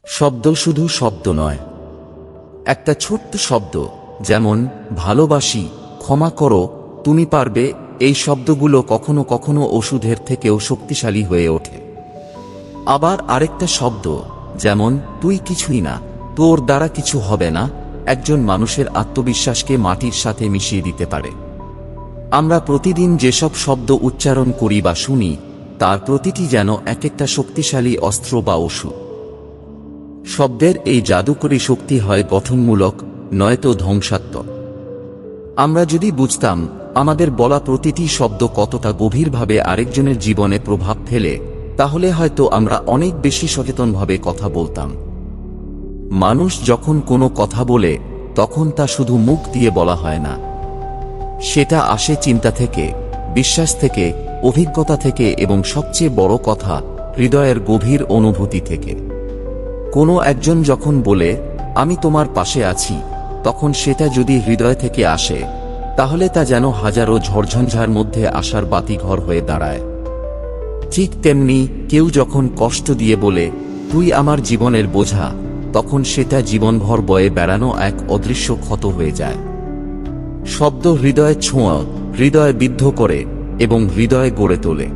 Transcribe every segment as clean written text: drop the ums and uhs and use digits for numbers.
শব্দ শুধু শব্দ নয়, একটা ছোট্ট শব্দ যেমন ভালোবাসি, ক্ষমা করো, তুমি পারবে, এই শব্দগুলো কখনো কখনো ওষুধের থেকেও শক্তিশালী হয়ে ওঠে। আবার আরেকটা শব্দ যেমন তুই কিছুই না, তোর দ্বারা কিছু হবে না, একজন মানুষের আত্মবিশ্বাসকে মাটির সাথে মিশিয়ে দিতে পারে। আমরা প্রতিদিন যেসব শব্দ উচ্চারণ করি বা শুনি, তার প্রতিটি যেন এক একটা শক্তিশালী অস্ত্র বা ওষুধ। শব্দের এই জাদুকরী শক্তি হয় গঠনমূলক, নয়তো ধ্বংসাত্মক। আমরা যদি বুঝতাম আমাদের বলা প্রতিটি শব্দ কতটা গভীরভাবে আরেকজনের জীবনে প্রভাব ফেলে, তাহলে হয়তো আমরা অনেক বেশি সচেতনভাবে কথা বলতাম। মানুষ যখন কোনো কথা বলে, তখন তা শুধু মুখ দিয়ে বলা হয় না, সেটা আসে চিন্তা থেকে, বিশ্বাস থেকে, অভিজ্ঞতা থেকে এবং সবচেয়ে বড় কথা, হৃদয়ের গভীর অনুভূতি থেকে। কোনো একজন যখন বলে আমি তোমার পাশে আছি, তখন সেটা যদি হৃদয় থেকে আসে, তাহলে তা যেন হাজারো ঝড়ঝঞ্ঝার মধ্যে আসার বাতিঘর হয়ে দাঁড়ায়। ঠিক তেমনি কেউ যখন কষ্ট দিয়ে বলে তুই আমার জীবনের বোঝা, তখন সেটা জীবনভর বয়ে বেড়ানো এক অদৃশ্য ক্ষত হয়ে যায়। শব্দ হৃদয়ে ছোঁয়া, হৃদয়ে বিদ্ধ করে এবং হৃদয়ে গড়ে তোলে।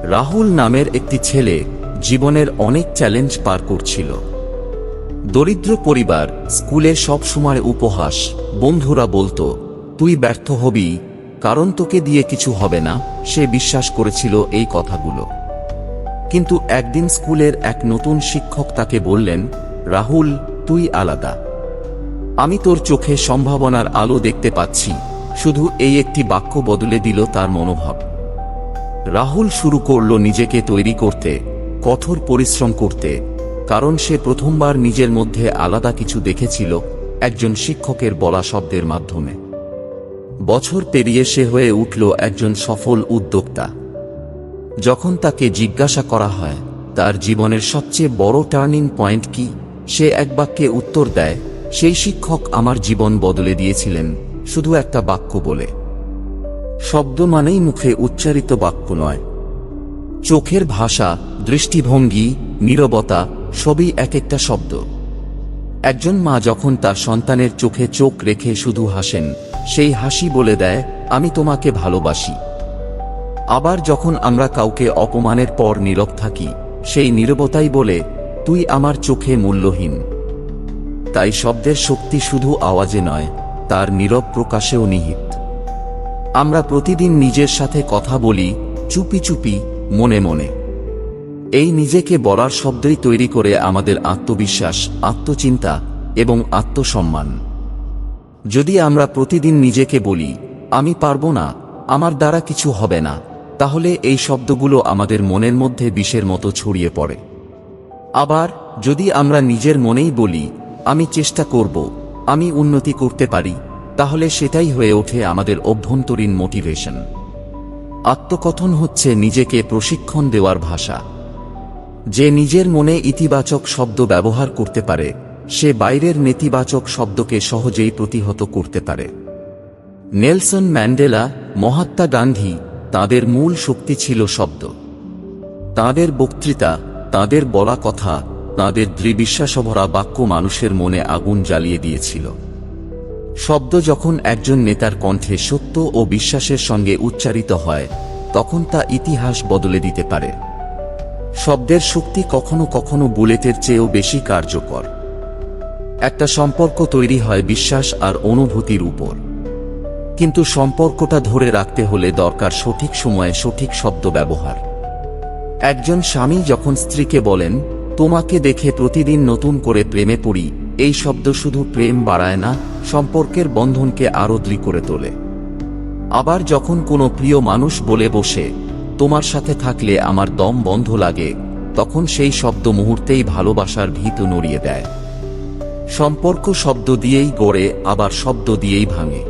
রাহুল নামের একটি ছেলে জীবনের অনেক চ্যালেঞ্জ পার করছিল। দরিদ্র পরিবার, স্কুলে সব সময় উপহাস, বন্ধুরা বলতো তুই ব্যর্থ হবি, কারণ তোকে দিয়ে কিছু হবে না। সে বিশ্বাস করেছিল এই কথাগুলো। কিন্তু একদিন স্কুলের এক নতুন শিক্ষক তাকে বললেন, রাহুল, তুই আলাদা। আমি তোর চোখে সম্ভাবনার আলো দেখতে পাচ্ছি। শুধু এই একটি বাক্য বদলে দিল তার মনোভাব। রাহুল শুরু করল নিজেকে তৈরি করতে, কঠোর পরিশ্রম করতে, কারণ সে প্রথমবার নিজের মধ্যে আলাদা কিছু দেখেছিল, একজন শিক্ষকের বলা শব্দের মাধ্যমে। বছর পেরিয়ে সে হয়ে উঠল একজন সফল উদ্যোক্তা। যখন তাকে জিজ্ঞাসা করা হয় তার জীবনের সবচেয়ে বড় টার্নিং পয়েন্ট কি, সে এক বাক্যে উত্তর দেয়, সেই শিক্ষক আমার জীবন বদলে দিয়েছিলেন, শুধু একটা বাক্য বলে। শব্দ মানেই মুখে উচ্চারিত বাক্য নয়। চোখের ভাষা, দৃষ্টিভঙ্গি, নীরবতা, সবই এক একটা শব্দ। একজন মা যখন তার সন্তানের চোখে চোখ রেখে শুধু হাসেন, সেই হাসি বলে দেয় আমি তোমাকে ভালোবাসি। আবার যখন আমরা কাউকে অপমানের পর নীরব থাকি, সেই নীরবতাই বলে তুই আমার চোখে মূল্যহীন। তাই শব্দের শক্তি শুধু আওয়াজে নয়, তার নীরব প্রকাশেও নিহিত। আমরা প্রতিদিন নিজের সাথে কথা বলি, চুপি চুপি, মনে মনে। এই নিজেকে বলার শব্দই তৈরি করে আমাদের আত্মবিশ্বাস, আত্মচিন্তা এবং আত্মসম্মান। যদি আমরা প্রতিদিন নিজেকে বলি আমি পারবো না, আমার দ্বারা কিছু হবে না, তাহলে এই শব্দগুলো আমাদের মনের মধ্যে বিষের মতো ছড়িয়ে পড়ে। আবার যদি আমরা নিজের মনেই বলি আমি চেষ্টা করব, আমি উন্নতি করতে পারি, তাহলে সেটাই হয়ে ওঠে আমাদের অভ্যন্তরীণ মোটিভেশন। আত্মকথন হচ্ছে নিজেকে প্রশিক্ষণ দেওয়ার ভাষা। যে নিজের মনে ইতিবাচক শব্দ ব্যবহার করতে পারে, সে বাইরের নেতিবাচক শব্দকে সহজেই প্রতিহত করতে পারে। নেলসন ম্যান্ডেলা, মহাত্মা গান্ধী, তাদের মূল শক্তি ছিল শব্দ। তাদের বক্তৃতা, তাদের বলা কথা, তাদের দৃঢ়বিশ্বাসভরা বাক্য মানুষের মনে আগুন জ্বালিয়ে দিয়েছিল। শব্দ যখন একজন নেতার কণ্ঠে সত্য ও বিশ্বাসের সঙ্গে উচ্চারিত হয়, তখন তা ইতিহাস বদলে দিতে পারে। শব্দের শক্তি কখনো কখনো বুলেটের চেয়েও বেশি কার্যকর। একটা সম্পর্ক তৈরি হয় বিশ্বাস আর অনুভূতির উপর। কিন্তু সম্পর্কটা ধরে রাখতে হলে দরকার সঠিক সময়ে সঠিক শব্দ ব্যবহার। একজন স্বামী যখন স্ত্রীকে বলেন তোমাকে দেখে প্রতিদিন নতুন করে প্রেমে পড়ি, এই শব্দ শুধু প্রেম বাড়ায় না, সম্পর্কের বন্ধনকে আরো দৃঢ় করে তোলে। আবার যখন কোনো প্রিয় মানুষ বলে বসে তোমার সাথে থাকলে আমার দম বন্ধ লাগে, তখন সেই শব্দ মুহূর্তেই ভালোবাসার ভিত নড়িয়ে দেয়। সম্পর্ক শব্দ দিয়েই গড়ে, আবার শব্দ দিয়েই ভাঙে।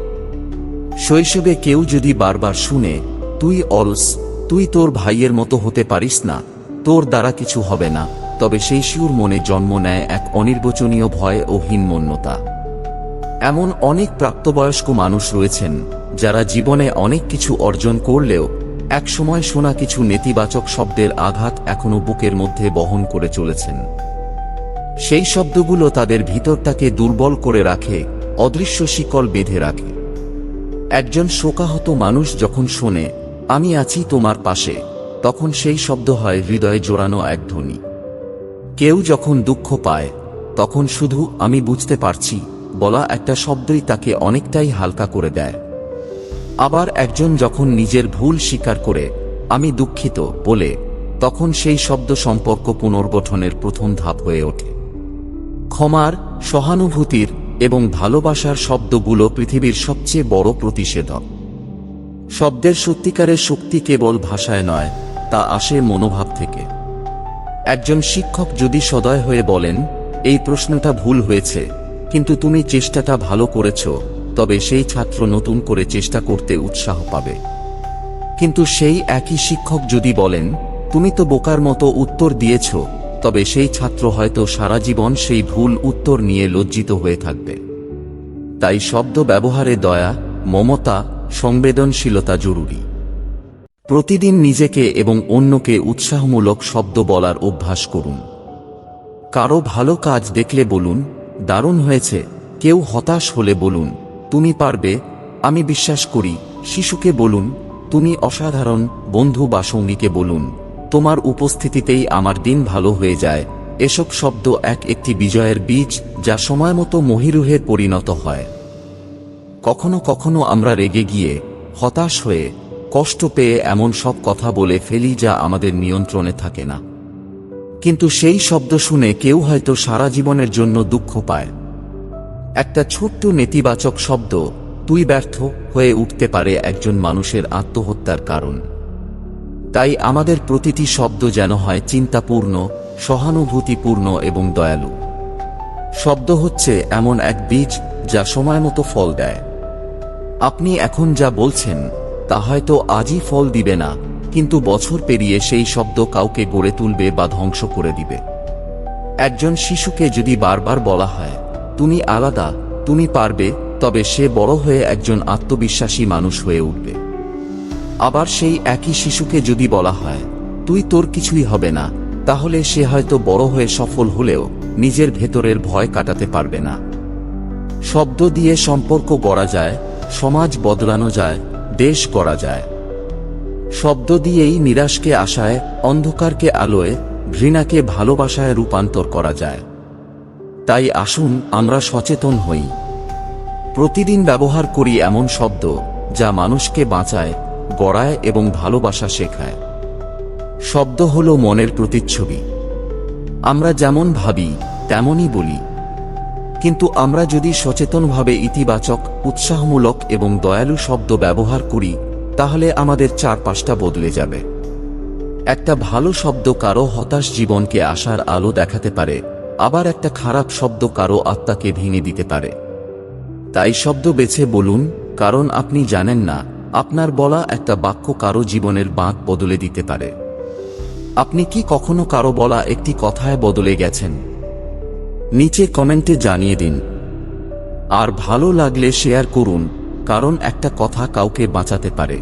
শৈশবে কেউ যদি বারবার শুনে তুই অলস, তুই তোর ভাইয়ের মতো হতে পারিস না, তোর দ্বারা কিছু হবে না, তবে সেই শিশুর মনে জন্ম নেয় এক অনির্বচনীয় ভয় ও হীনমন্যতা। এমন অনেক প্রাপ্তবয়স্ক মানুষ রয়েছেন যারা জীবনে অনেক কিছু অর্জন করলেও একসময় শোনা কিছু নেতিবাচক শব্দের আঘাত এখনো বুকের মধ্যে বহন করে চলেছেন। সেই শব্দগুলো তাদের ভিতরটাকে দুর্বল করে রাখে, অদৃশ্য শিকল বেঁধে রাখে। একজন শোকাহত মানুষ যখন শোনে, আমি আছি তোমার পাশে, তখন সেই শব্দ হয় হৃদয়ে জোড়ানো এক ধ্বনি। কেউ যখন দুঃখ পায়, তখন শুধু আমি বুঝতে পারছি বলা একটা শব্দই তাকে অনেকটাই হালকা করে দেয়। আবার একজন যখন নিজের ভুল স্বীকার করে আমি দুঃখিত বলে, তখন সেই শব্দ সম্পর্ক পুনর্গঠনের প্রথম ধাপ হয়ে ওঠে। ক্ষমার, সহানুভূতির এবং ভালোবাসার শব্দগুলো পৃথিবীর সবচেয়ে বড় প্রতিষেধক। শব্দের সত্যিকারের শক্তি কেবল ভাষায় নয়, তা আসে মনোভাব থেকে। একজন শিক্ষক যদি সদয় হয়ে বলেন, এই প্রশ্নটা ভুল হয়েছে, কিন্তু তুমি চেষ্টাটা ভালো করেছ, তবে সেই ছাত্র নতুন করে চেষ্টা করতে উৎসাহ পাবে। কিন্তু সেই একই শিক্ষক যদি বলেন, তুমি তো বোকার মতো উত্তর দিয়েছ, তবে সেই ছাত্র হয়তো সারা জীবন সেই ভুল উত্তর নিয়ে লজ্জিত হয়ে থাকবে। তাই শব্দ ব্যবহারে দয়া, মমতা, সংবেদনশীলতা জরুরি। প্রতিদিন নিজেকে এবং অন্যকে উৎসাহমূলক শব্দ বলার অভ্যাস করুন। কারো ভালো কাজ দেখলে বলুন, দারুণ হয়েছে। কেউ হতাশ হলে বলুন, তুমি পারবে, আমি বিশ্বাস করি। শিশুকে বলুন, তুমি অসাধারণ। বন্ধু বা সঙ্গীকে বলুন, তোমার উপস্থিতিতেই আমার দিন ভালো হয়ে যায়। এসব শব্দ একটি বিজয়ের বীজ, যা সময়মতো মহিরুহে পরিণত হয়। কখনো কখনো আমরা রেগে গিয়ে, হতাশ হয়ে, কষ্ট পেয়ে এমন সব কথা বলে ফেলি যা আমাদের নিয়ন্ত্রণে থাকে না। কিন্তু সেই শব্দ শুনে কেউ হয়তো সারা জীবনের জন্য দুঃখ পায়। একটা ছোট্ট নেতিবাচক শব্দ, তুই ব্যর্থ, হয়ে উঠতে পারে একজন মানুষের আত্মহত্যার কারণ। তাই আমাদের প্রতিটি শব্দ যেন হয় চিন্তাপূর্ণ, সহানুভূতিপূর্ণ এবং দয়ালু। শব্দ হচ্ছে এমন এক বীজ, যা সময়মতো ফল দেয়। আপনি এখন যা বলছেন তা হয়তো আজই ফল দিবে না, কিন্তু বছর পেরিয়ে সেই শব্দ কাউকে গড়ে তুলবে বা ধ্বংস করে দিবে। একজন শিশুকে যদি বারবার বলা হয়, তুমি আলাদা, তুমি পারবে, তবে সে বড় হয়ে একজন আত্মবিশ্বাসী মানুষ হয়ে উঠবে। আবার সেই একই শিশুকে যদি বলা হয়, তুই তোর কিছুই হবে না, তাহলে সে হয়তো বড় হয়ে সফল হলেও নিজের ভেতরের ভয় কাটাতে পারবে না। শব্দ দিয়ে সম্পর্ক গড়া যায়, সমাজ বদলানো যায়, দেশ গড়া যায়। শব্দ দিয়েই নিরাশকে আশায়, অন্ধকারকে আলোয়, ঘৃণাকে ভালোবাসায় রূপান্তর করা যায়। তাই আসুন আমরা সচেতন হই। প্রতিদিন ব্যবহার করি এমন শব্দ যা মানুষকে বাঁচায়, গড়ায় এবং ভালোবাসা শেখায়। শব্দ হলো মনের প্রতিচ্ছবি। আমরা যেমন ভাবি তেমনই বলি। কিন্তু আমরা যদি সচেতনভাবে ইতিবাচক, উৎসাহমূলক এবং দয়ালু শব্দ ব্যবহার করি, তাহলে আমাদের চারপাশটা বদলে যাবে। একটা ভালো শব্দ কারো হতাশ জীবনকে আশার আলো দেখাতে পারে, আবার একটা খারাপ শব্দ কারো আত্মাকে ভেঙে দিতে পারে। তাই শব্দ বেছে বলুন, কারণ আপনি জানেন না আপনার বলা একটা বাক্য কারো জীবনের বাঁক বদলে দিতে পারে। আপনি কি কখনো কারো বলা একটি কথায় বদলে গেছেন? নিচে কমেন্টে জানিয়ে দিন। আর ভালো লাগলে শেয়ার করুন, কারণ একটা কথা কাউকে বাঁচাতে পারে।